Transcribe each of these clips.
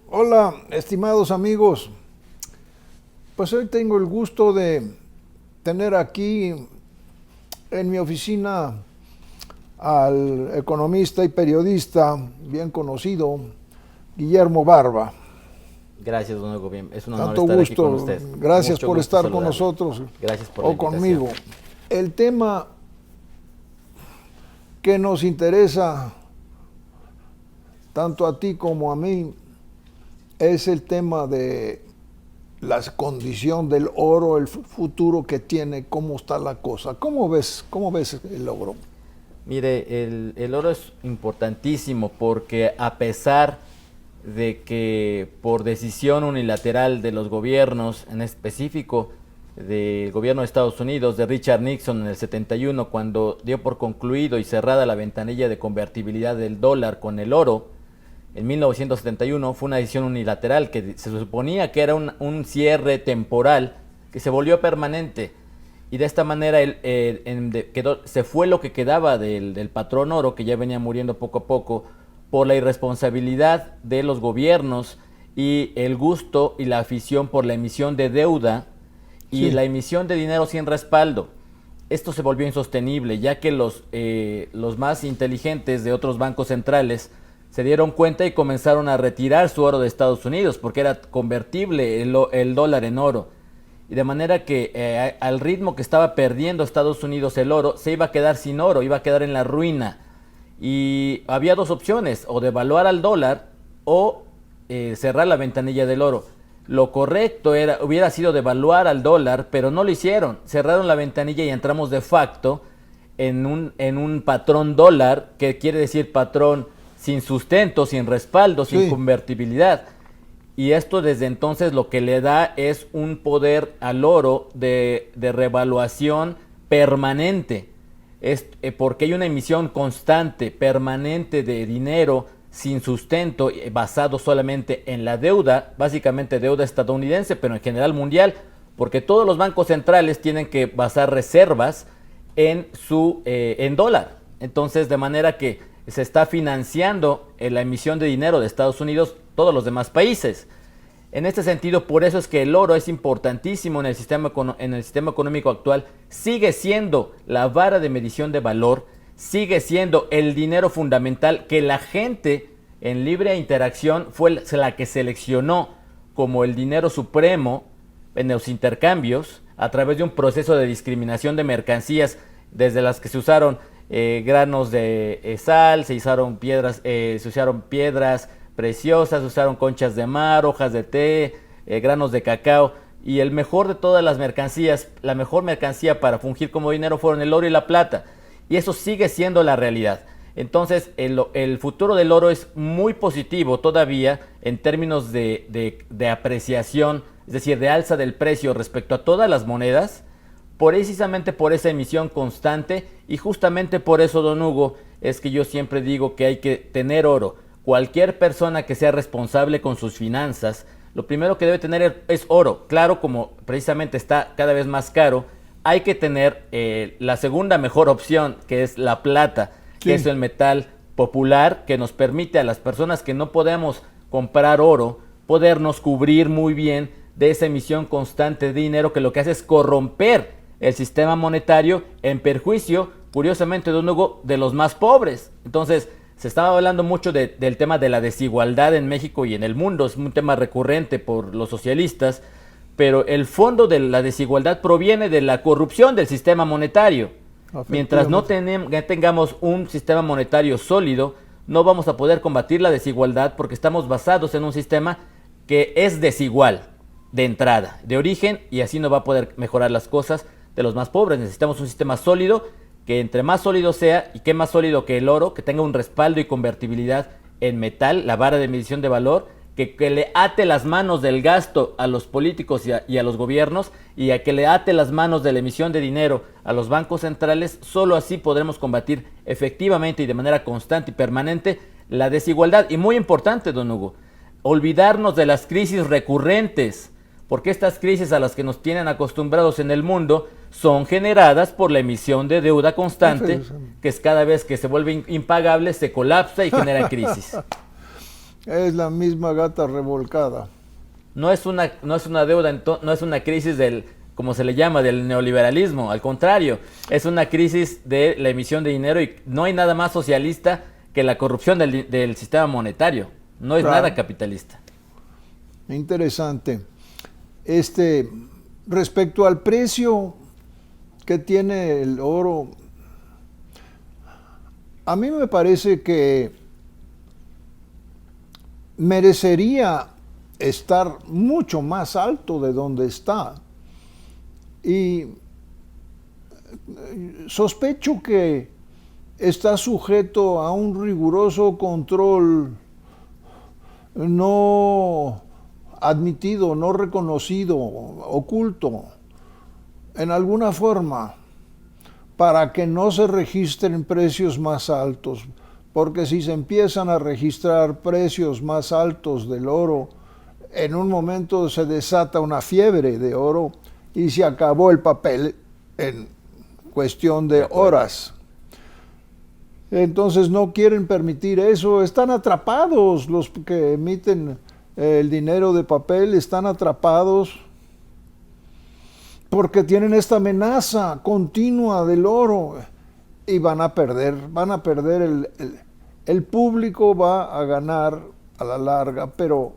Hola, estimados amigos. Pues hoy tengo el gusto de tener aquí en mi oficina al economista y periodista bien conocido, Guillermo Barba. Gracias, don Hugo. Bien, es un honor Tanto estar aquí con gusto, usted. gracias Mucho por gusto estar con saludarle. nosotros Gracias por la o invitación. conmigo. El tema que nos interesa tanto a ti como a mí es el tema de la condición del oro, el futuro que tiene, cómo está la cosa. Cómo ves el oro? Mire, el oro es importantísimo porque a pesar de que por decisión unilateral de los gobiernos, en específico del gobierno de Estados Unidos, de Richard Nixon en el 71, cuando dio por concluido y cerrada la ventanilla de convertibilidad del dólar con el oro, en 1971 fue una decisión unilateral que se suponía que era un cierre temporal que se volvió permanente. Y de esta manera se fue lo que quedaba del patrón oro, que ya venía muriendo poco a poco, por la irresponsabilidad de los gobiernos y el gusto y la afición por la emisión de deuda y Sí, la emisión de dinero sin respaldo. Esto se volvió insostenible, ya que los más inteligentes de otros bancos centrales se dieron cuenta y comenzaron a retirar su oro de Estados Unidos, porque era convertible el dólar en oro. Y de manera que al ritmo que estaba perdiendo Estados Unidos el oro, se iba a quedar sin oro, iba a quedar en la ruina. Y había dos opciones, o devaluar al dólar o cerrar la ventanilla del oro. Lo correcto hubiera sido devaluar al dólar, pero no lo hicieron. Cerraron la ventanilla y entramos de facto en un patrón dólar, que quiere decir patrón sin sustento, sin respaldo, sin sí, convertibilidad. Y esto desde entonces lo que le da es un poder al oro de revaluación permanente. Porque hay una emisión constante, permanente de dinero sin sustento, basado solamente en la deuda, básicamente deuda estadounidense, pero en general mundial, porque todos los bancos centrales tienen que basar reservas en dólar. Entonces, de manera que se está financiando la emisión de dinero de Estados Unidos todos los demás países. En este sentido, por eso es que el oro es importantísimo en el sistema económico actual. Sigue siendo la vara de medición de valor, sigue siendo el dinero fundamental que la gente en libre interacción fue la que seleccionó como el dinero supremo en los intercambios a través de un proceso de discriminación de mercancías, desde las que se usaron granos de sal, se usaron piedras preciosas, se usaron conchas de mar, hojas de té, granos de cacao, y el mejor de todas las mercancías, la mejor mercancía para fungir como dinero fueron el oro y la plata, y eso sigue siendo la realidad. Entonces el futuro del oro es muy positivo todavía en términos de apreciación, es decir, de alza del precio respecto a todas las monedas, precisamente por esa emisión constante. Y justamente por eso, don Hugo, es que yo siempre digo que hay que tener oro. Cualquier persona que sea responsable con sus finanzas, lo primero que debe tener es oro. Claro, como precisamente está cada vez más caro, hay que tener la segunda mejor opción, que es la plata, que es sí. el metal popular que nos permite a las personas que no podemos comprar oro, podernos cubrir muy bien de esa emisión constante de dinero, que lo que hace es corromper el sistema monetario en perjuicio, curiosamente, don Hugo, de los más pobres. Entonces, se estaba hablando mucho del tema de la desigualdad en México y en el mundo, es un tema recurrente por los socialistas, pero el fondo de la desigualdad proviene de la corrupción del sistema monetario. Mientras no Efectivamente. tengamos un sistema monetario sólido, no vamos a poder combatir la desigualdad, porque estamos basados en un sistema que es desigual de entrada, de origen, y así no va a poder mejorar las cosas de los más pobres. Necesitamos un sistema sólido, que entre más sólido sea, y que más sólido que el oro, que tenga un respaldo y convertibilidad en metal, la vara de medición de valor, que le ate las manos del gasto a los políticos y a los gobiernos, y a que le ate las manos de la emisión de dinero a los bancos centrales. Solo así podremos combatir efectivamente y de manera constante y permanente la desigualdad. Y muy importante, don Hugo, olvidarnos de las crisis recurrentes, porque estas crisis a las que nos tienen acostumbrados en el mundo son generadas por la emisión de deuda constante, que es cada vez que se vuelve impagable, se colapsa y genera crisis. Es la misma gata revolcada. No es una deuda, no es una crisis del, como se le llama, del neoliberalismo. Al contrario, es una crisis de la emisión de dinero y no hay nada más socialista que la corrupción del sistema monetario. No es nada capitalista. Interesante. Respecto al precio que tiene el oro, a mí me parece que merecería estar mucho más alto de donde está. Y sospecho que está sujeto a un riguroso control no admitido, no reconocido, oculto, en alguna forma, para que no se registren precios más altos. Porque si se empiezan a registrar precios más altos del oro, en un momento se desata una fiebre de oro y se acabó el papel en cuestión de horas. Entonces no quieren permitir eso, están atrapados los que emiten el dinero de papel, están atrapados porque tienen esta amenaza continua del oro y van a perder el público va a ganar a la larga, pero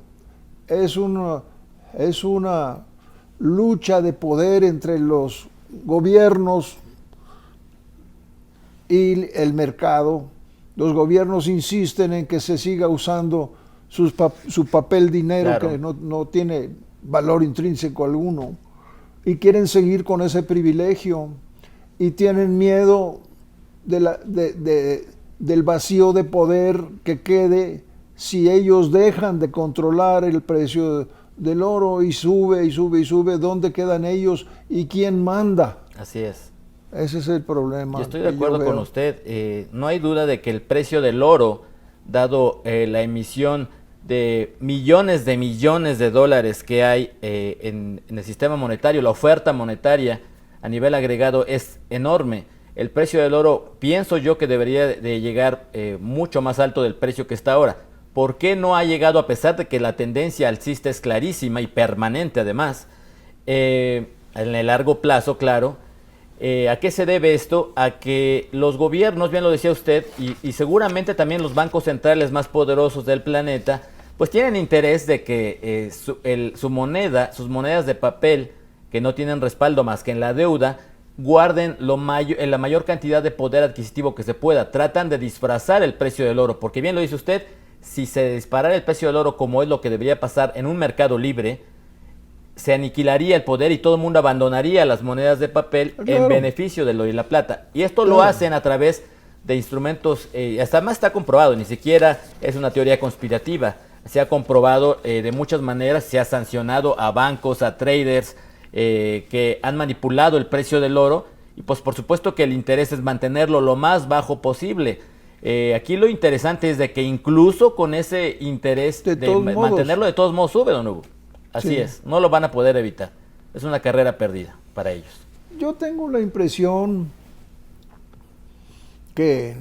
es una lucha de poder entre los gobiernos y el mercado. Los gobiernos insisten en que se siga usando su papel dinero, claro, que no tiene valor intrínseco alguno, y quieren seguir con ese privilegio y tienen miedo del vacío de poder que quede si ellos dejan de controlar el precio del oro y sube y sube y sube. ¿Dónde quedan ellos y quién manda? Así es. Ese es el problema. Yo estoy de acuerdo con usted. No hay duda de que el precio del oro, dado la emisión de millones de dólares que hay en el sistema monetario, la oferta monetaria a nivel agregado es enorme. El precio del oro, pienso yo que debería de llegar mucho más alto del precio que está ahora. ¿Por qué no ha llegado, a pesar de que la tendencia alcista es clarísima y permanente además, en el largo plazo, claro? ¿A qué se debe esto? A que los gobiernos, bien lo decía usted, y seguramente también los bancos centrales más poderosos del planeta, pues tienen interés de que sus monedas de papel, que no tienen respaldo más que en la deuda, guarden la mayor cantidad de poder adquisitivo que se pueda. Tratan de disfrazar el precio del oro, porque bien lo dice usted, si se disparara el precio del oro como es lo que debería pasar en un mercado libre, se aniquilaría el poder y todo el mundo abandonaría las monedas de papel, claro, en beneficio del oro y la plata. Y esto, claro, lo hacen a través de instrumentos, hasta más está comprobado, ni siquiera es una teoría conspirativa, se ha comprobado de muchas maneras, se ha sancionado a bancos, a traders que han manipulado el precio del oro, y pues por supuesto que el interés es mantenerlo lo más bajo posible. Aquí lo interesante es de que incluso con ese interés de mantenerlo, de todos modos sube, don Hugo. Así es, no lo van a poder evitar. Es una carrera perdida para ellos. Yo tengo la impresión que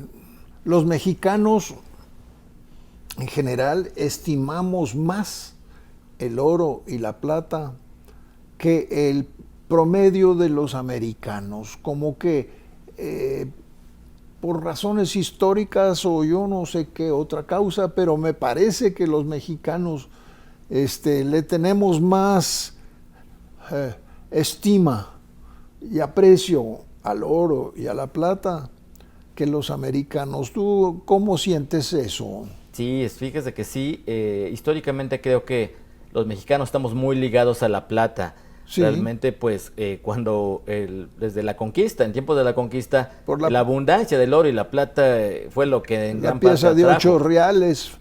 los mexicanos en general estimamos más el oro y la plata que el promedio de los americanos, como que por razones históricas o yo no sé qué otra causa, pero me parece que los mexicanos le tenemos más estima y aprecio al oro y a la plata que los americanos. ¿Tú cómo sientes eso? Sí, fíjese que sí. Históricamente creo que los mexicanos estamos muy ligados a la plata. Sí. Realmente, pues, cuando desde la conquista, en tiempos de la conquista, la abundancia del oro y la plata fue lo que en gran parte atrajo. La pieza de 8 reales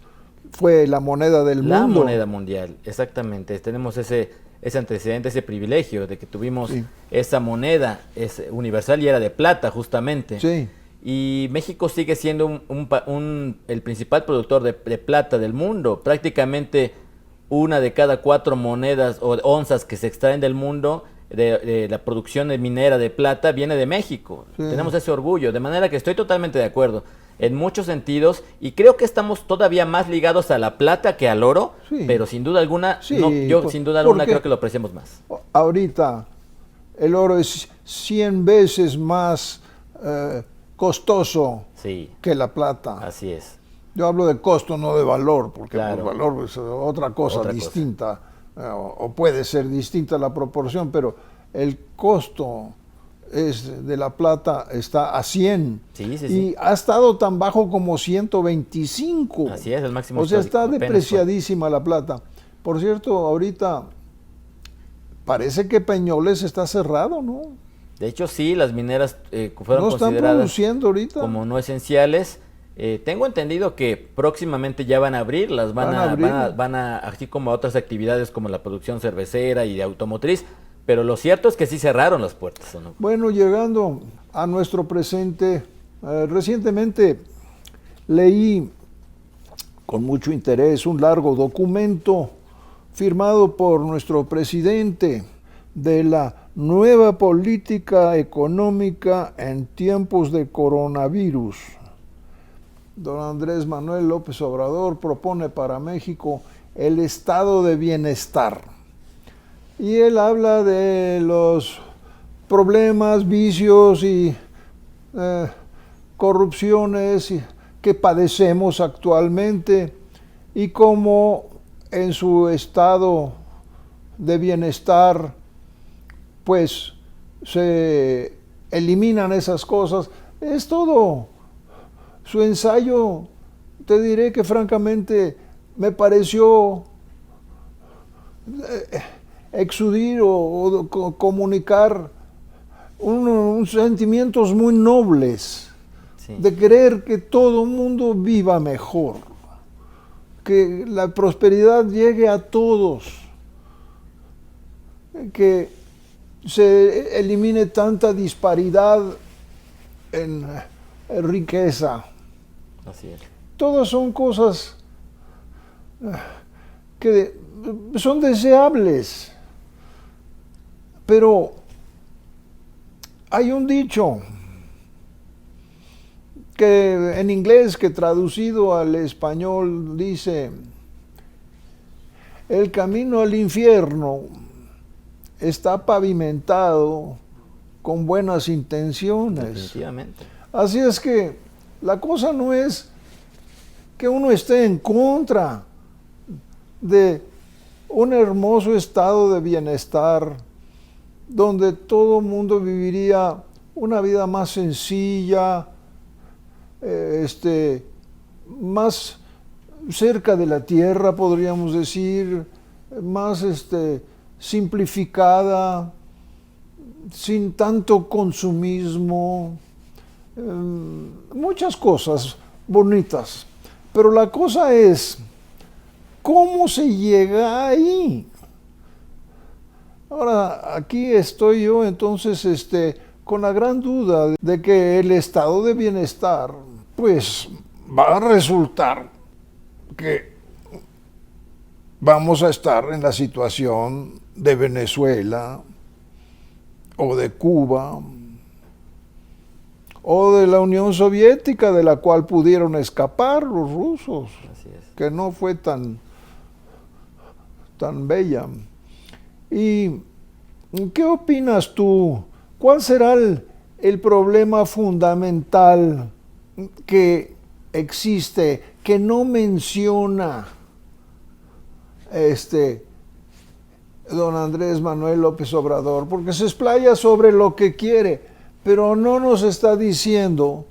fue la moneda del mundo. La moneda mundial, exactamente. Tenemos ese antecedente, ese privilegio de que tuvimos esa moneda universal y era de plata, justamente. Sí. Y México sigue siendo el principal productor de plata del mundo. Prácticamente 1 de cada 4 monedas o onzas que se extraen del mundo de la producción minera de plata viene de México. Sí. Tenemos ese orgullo, de manera que estoy totalmente de acuerdo. en muchos sentidos, y creo que estamos todavía más ligados a la plata que al oro, Sí. pero sin duda alguna, Sí, yo sin duda alguna porque creo que lo apreciamos más. ahorita el oro es 100 veces más costoso Sí, que la plata. así es. Yo hablo de costo, no de valor, porque Claro. el valor es otra cosa Otra cosa. distinta, o puede ser distinta la proporción, pero el costo de la plata está a 100 Sí, sí, y sí. ha estado tan bajo como 125. Así es, el máximo O sea, histórico, está apenas fue. depreciadísima la plata. Por cierto, ahorita parece que Peñoles está cerrado, ¿no? De hecho, sí, las mineras fueron No están consideradas produciendo ahorita. como no esenciales. Tengo entendido que próximamente ya van a abrirlas, Van a abrir. así como otras actividades como la producción cervecera y de automotriz, pero lo cierto es que sí cerraron las puertas, ¿o no? Bueno, llegando a nuestro presente, recientemente leí con mucho interés un largo documento firmado por nuestro presidente de la nueva política económica en tiempos de coronavirus. Don Andrés Manuel López Obrador propone para México el estado de bienestar. Y él habla de los problemas, vicios y corrupciones que padecemos actualmente y cómo en su estado de bienestar pues se eliminan esas cosas. Es todo su ensayo. Te diré que francamente me pareció exudir o comunicar unos sentimientos muy nobles, Sí. de querer que todo el mundo viva mejor, que la prosperidad llegue a todos, que se elimine tanta disparidad en riqueza. Así es. Todas son cosas que son deseables, pero hay un dicho que en inglés, que traducido al español dice: el camino al infierno está pavimentado con buenas intenciones. Definitivamente. Así es que la cosa no es que uno esté en contra de un hermoso estado de bienestar donde todo el mundo viviría una vida más sencilla, más cerca de la tierra, podríamos decir, más simplificada, sin tanto consumismo, muchas cosas bonitas. Pero la cosa es, ¿cómo se llega ahí? Ahora, aquí estoy yo entonces con la gran duda de que el estado de bienestar, pues va a resultar que vamos a estar en la situación de Venezuela o de Cuba o de la Unión Soviética, de la cual pudieron escapar los rusos, Así es. que no fue tan bella. ¿Y qué opinas tú? ¿Cuál será el problema fundamental que existe, que no menciona don Andrés Manuel López Obrador? Porque se explaya sobre lo que quiere, pero no nos está diciendo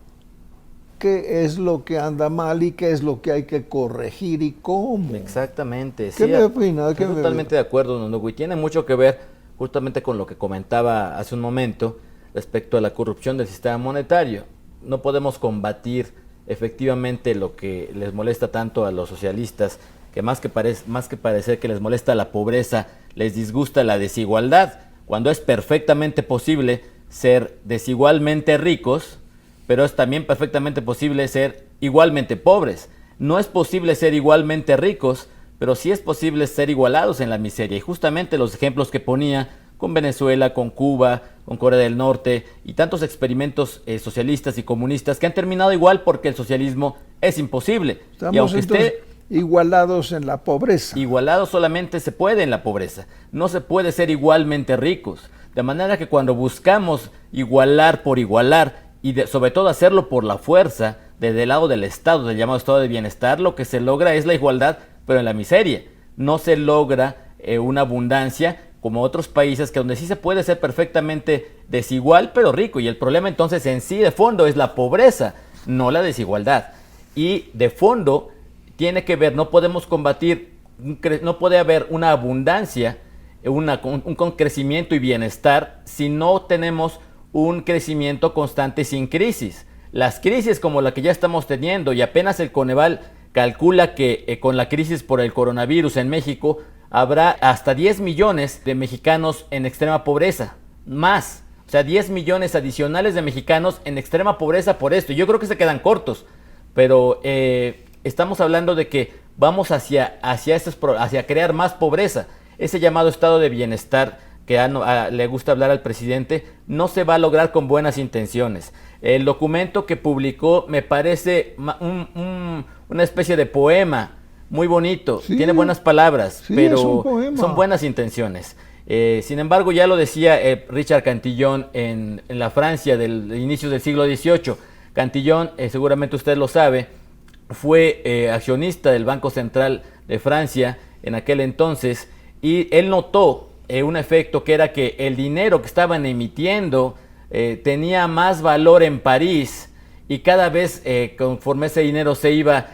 qué es lo que anda mal y qué es lo que hay que corregir y cómo. Exactamente. ¿Qué me opinas? Estoy totalmente de acuerdo, don Hugo, y tiene mucho que ver justamente con lo que comentaba hace un momento respecto a la corrupción del sistema monetario. No podemos combatir efectivamente lo que les molesta tanto a los socialistas, que más que parecer que les molesta la pobreza, les disgusta la desigualdad, cuando es perfectamente posible ser desigualmente ricos, pero es también perfectamente posible ser igualmente pobres. No es posible ser igualmente ricos, pero sí es posible ser igualados en la miseria. Y justamente los ejemplos que ponía con Venezuela, con Cuba, con Corea del Norte y tantos experimentos socialistas y comunistas que han terminado igual porque el socialismo es imposible. Estamos y aunque entonces esté igualados en la pobreza. igualado solamente se puede en la pobreza, no se puede ser igualmente ricos. De manera que cuando buscamos igualar por igualar y sobre todo hacerlo por la fuerza, desde el lado del Estado, del llamado Estado de Bienestar, lo que se logra es la igualdad, pero en la miseria. No se logra una abundancia como otros países que donde sí se puede ser perfectamente desigual, pero rico. Y el problema entonces en sí de fondo es la pobreza, no la desigualdad. Y de fondo tiene que ver, no podemos combatir, no puede haber una abundancia, un crecimiento y bienestar si no tenemos un crecimiento constante sin crisis. Las crisis como la que ya estamos teniendo, y apenas el Coneval calcula que con la crisis por el coronavirus en México habrá hasta 10 millones de mexicanos en extrema pobreza, más, o sea, 10 millones adicionales de mexicanos en extrema pobreza por esto. Yo creo que se quedan cortos, pero estamos hablando de que vamos hacia crear más pobreza. Ese llamado estado de bienestar que le gusta hablar al presidente no se va a lograr con buenas intenciones. El documento que publicó me parece una especie de poema muy bonito, sí, tiene buenas palabras, sí, pero son buenas intenciones. Sin embargo, ya lo decía Richard Cantillon en la Francia del inicio del siglo XVIII. Cantillon, seguramente usted lo sabe, fue accionista del Banco Central de Francia en aquel entonces, y él notó un efecto que era que el dinero que estaban emitiendo tenía más valor en París, y cada vez conforme ese dinero se iba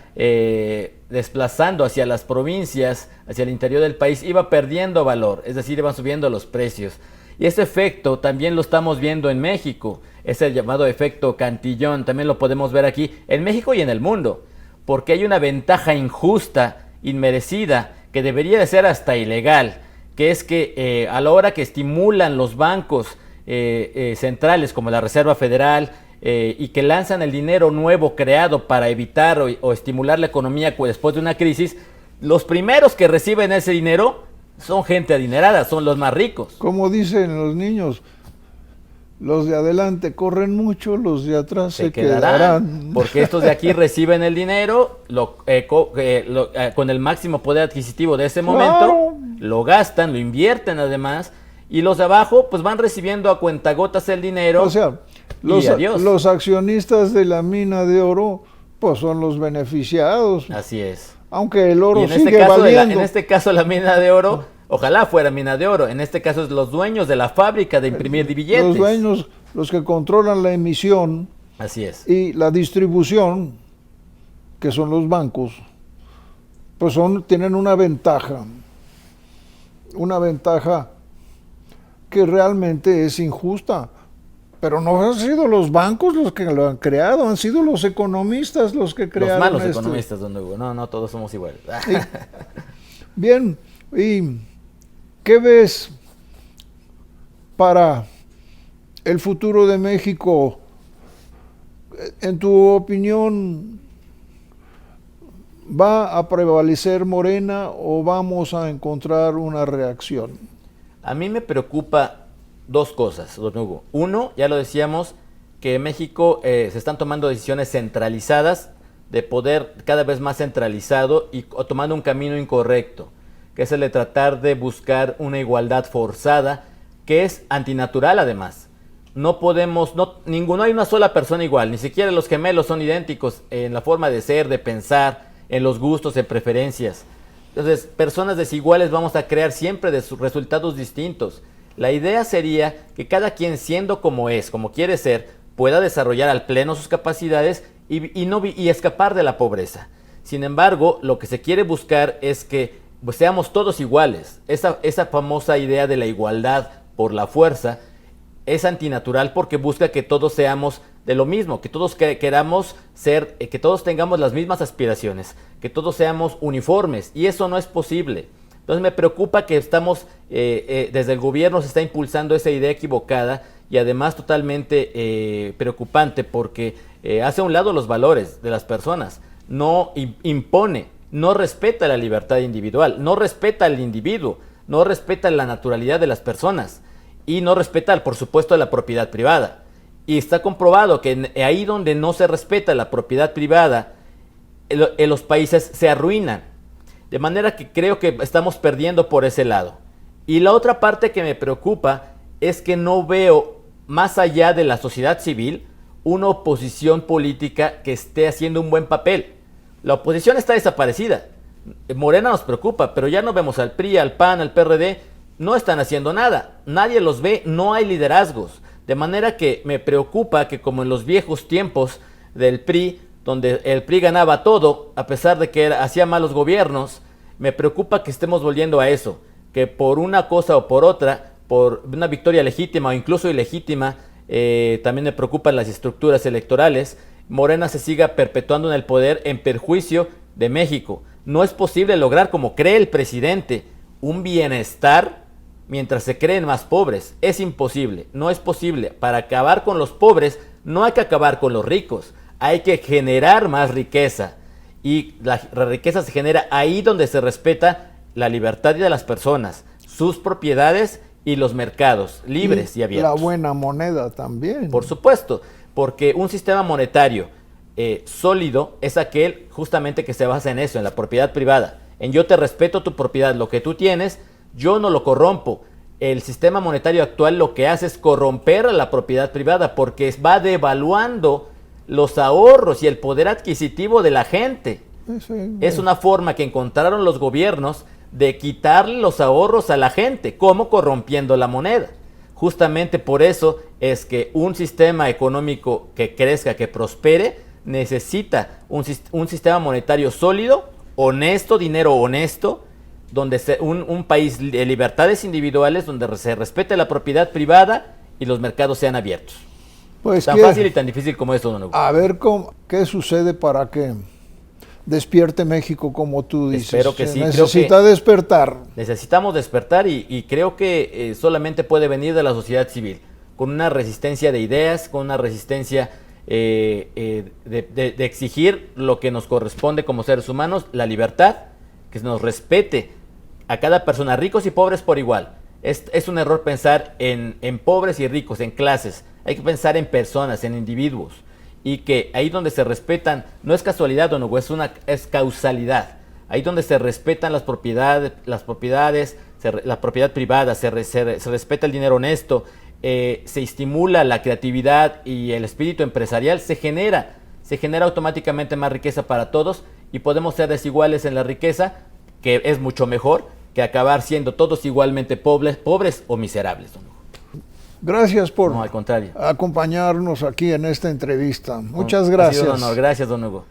desplazando hacia las provincias, hacia el interior del país, iba perdiendo valor, es decir, iban subiendo los precios. Y ese efecto también lo estamos viendo en México, ese llamado efecto Cantillon, también lo podemos ver aquí en México y en el mundo, porque hay una ventaja injusta, inmerecida, que debería de ser hasta ilegal, que es que a la hora que estimulan los bancos centrales como la Reserva Federal y que lanzan el dinero nuevo creado para evitar o estimular la economía después de una crisis, los primeros que reciben ese dinero son gente adinerada, son los más ricos. Como dicen los niños, los de adelante corren mucho, los de atrás se quedarán. Porque estos de aquí reciben el dinero con el máximo poder adquisitivo de ese momento, lo gastan, lo invierten además, y los de abajo pues van recibiendo a cuentagotas el dinero. O sea, los accionistas de la mina de oro pues son los beneficiados. Así es. Aunque el oro sigue valiendo. En este caso la mina de oro, ojalá fuera mina de oro, en este caso es los dueños de la fábrica de imprimir billetes. Los dueños, los que controlan la emisión. Así es. Y la distribución, que son los bancos, pues tienen una ventaja que realmente es injusta. Pero no han sido los bancos los que lo han creado, han sido los economistas los que crearon los malos economistas, don Hugo. No, todos somos iguales. Bien, ¿y qué ves para el futuro de México? En tu opinión, ¿va a prevalecer Morena o vamos a encontrar una reacción? A mí me preocupa dos cosas, don Hugo. Uno, ya lo decíamos, que en México se están tomando decisiones centralizadas, de poder cada vez más centralizado o tomando un camino incorrecto, que es el de tratar de buscar una igualdad forzada, que es antinatural además. No hay una sola persona igual, ni siquiera los gemelos son idénticos en la forma de ser, de pensar, en los gustos, en preferencias. Entonces, personas desiguales vamos a crear siempre de sus resultados distintos. La idea sería que cada quien, siendo como es, como quiere ser, pueda desarrollar al pleno sus capacidades y escapar de la pobreza. Sin embargo, lo que se quiere buscar es que pues, seamos todos iguales. Esa famosa idea de la igualdad por la fuerza es antinatural porque busca que todos seamos de lo mismo, que todos queramos ser, que todos tengamos las mismas aspiraciones, que todos seamos uniformes, y eso no es posible. Entonces me preocupa que desde el gobierno se está impulsando esa idea equivocada y además totalmente preocupante porque hace a un lado los valores de las personas, no impone, no respeta la libertad individual, no respeta al individuo, no respeta la naturalidad de las personas y no respeta, por supuesto, la propiedad privada. Y está comprobado que ahí donde no se respeta la propiedad privada, en los países se arruinan. De manera que creo que estamos perdiendo por ese lado. Y la otra parte que me preocupa es que no veo, más allá de la sociedad civil, una oposición política que esté haciendo un buen papel. La oposición está desaparecida. Morena nos preocupa, pero ya no vemos al PRI, al PAN, al PRD, no están haciendo nada. Nadie los ve, no hay liderazgos. De manera que me preocupa que, como en los viejos tiempos del PRI, donde el PRI ganaba todo, a pesar de que hacía malos gobiernos, me preocupa que estemos volviendo a eso, que por una cosa o por otra, por una victoria legítima o incluso ilegítima, también me preocupan las estructuras electorales, Morena se siga perpetuando en el poder en perjuicio de México. No es posible lograr, como cree el presidente, un bienestar mientras se creen más pobres. Es imposible, no es posible. Para acabar con los pobres no hay que acabar con los ricos, hay que generar más riqueza. Y la riqueza se genera ahí donde se respeta la libertad de las personas, sus propiedades y los mercados libres y abiertos. La buena moneda también. Por supuesto, porque un sistema monetario sólido es aquel justamente que se basa en eso, en la propiedad privada. En yo te respeto tu propiedad, lo que tú tienes, yo no lo corrompo. El sistema monetario actual lo que hace es corromper a la propiedad privada porque va devaluando los ahorros y el poder adquisitivo de la gente. Sí. Es una forma que encontraron los gobiernos de quitarle los ahorros a la gente, como corrompiendo la moneda. Justamente por eso es que un sistema económico que crezca, que prospere, necesita un sistema monetario sólido, honesto, dinero honesto, donde un país de libertades individuales, donde se respete la propiedad privada y los mercados sean abiertos. Pues tan fácil y tan difícil como eso, don Hugo. A ver qué sucede para que despierte México, como tú dices. Espero que sí. Necesita despertar. Necesitamos despertar y creo que solamente puede venir de la sociedad civil, con una resistencia de ideas, con una resistencia de exigir lo que nos corresponde como seres humanos, la libertad, que se nos respete a cada persona, ricos y pobres por igual. Es un error pensar en pobres y ricos, en clases. Hay que pensar en personas, en individuos. Y que ahí donde se respetan, no es casualidad, don Hugo, es causalidad. Ahí donde se respetan las propiedades, la propiedad privada, se respeta el dinero honesto, se estimula la creatividad y el espíritu empresarial, se genera automáticamente más riqueza para todos y podemos ser desiguales en la riqueza, que es mucho mejor que acabar siendo todos igualmente pobres o miserables, don Hugo. Gracias por al contrario, acompañarnos aquí en esta entrevista. Muchas gracias. Ha sido un honor. Gracias, don Hugo.